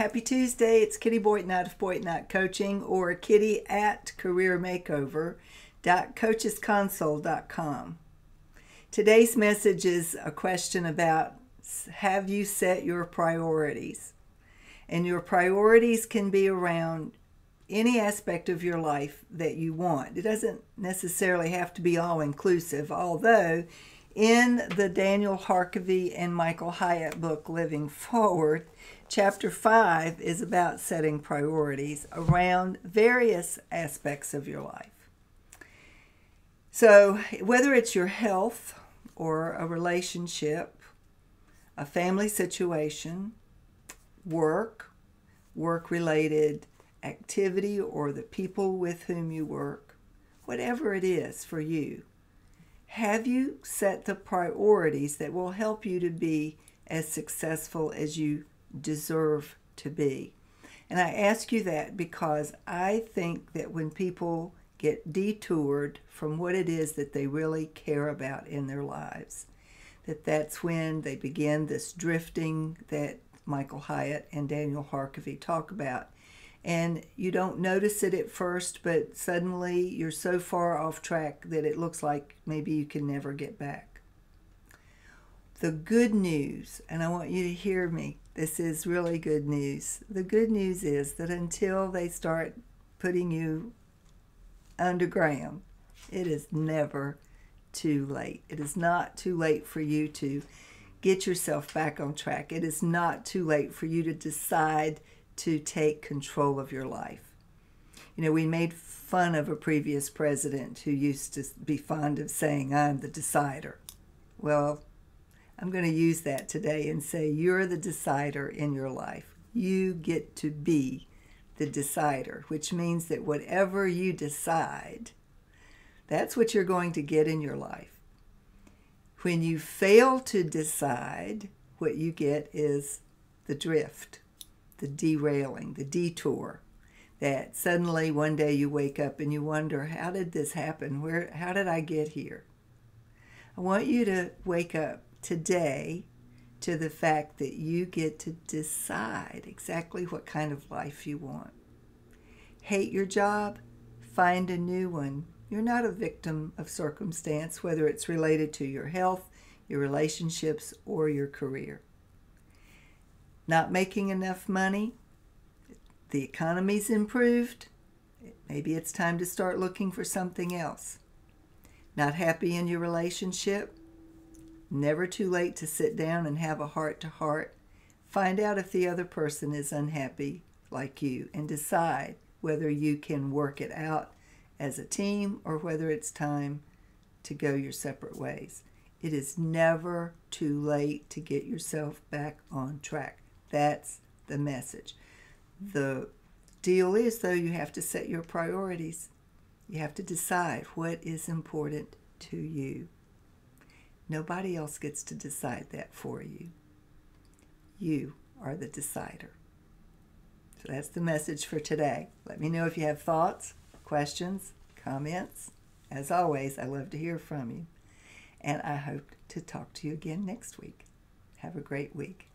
Happy Tuesday. It's Kitty Boitnott of Boitnott Coaching, or Kitty at careermakeover.coachesconsole.com. Today's message is a question about, have you set your priorities? And your priorities can be around any aspect of your life that you want. It doesn't necessarily have to be all-inclusive, although in the Daniel Harkavy and Michael Hyatt book, Living Forward, Chapter 5 is about setting priorities around various aspects of your life. So whether it's your health or a relationship, a family situation, work-related activity, or the people with whom you work, whatever it is for you, have you set the priorities that will help you to be as successful as you deserve to be? And I ask you that because I think that when people get detoured from what it is that they really care about in their lives, that's when they begin this drifting that Michael Hyatt and Daniel Harkavy talk about. And you don't notice it at first, but suddenly you're so far off track that it looks like maybe you can never get back. The good news, and I want you to hear me, this is really good news. The good news is that until they start putting you underground, it is never too late. It is not too late for you to get yourself back on track. It is not too late for you to decide to take control of your life. You know, we made fun of a previous president who used to be fond of saying, "I'm the decider." Well, I'm going to use that today and say you're the decider in your life. You get to be the decider, which means that whatever you decide, that's what you're going to get in your life. When you fail to decide, what you get is the drift, the derailing, the detour, that suddenly one day you wake up and you wonder, how did this happen? How did I get here? I want you to wake up today to the fact that you get to decide exactly what kind of life you want. Hate your job? Find a new one. You're not a victim of circumstance, whether it's related to your health, your relationships, or your career. Not making enough money? The economy's improved? Maybe it's time to start looking for something else. Not happy in your relationship? Never too late to sit down and have a heart-to-heart. Find out if the other person is unhappy like you and decide whether you can work it out as a team or whether it's time to go your separate ways. It is never too late to get yourself back on track. That's the message. The deal is, though, you have to set your priorities. You have to decide what is important to you. Nobody else gets to decide that for you. You are the decider. So that's the message for today. Let me know if you have thoughts, questions, comments. As always, I love to hear from you. And I hope to talk to you again next week. Have a great week.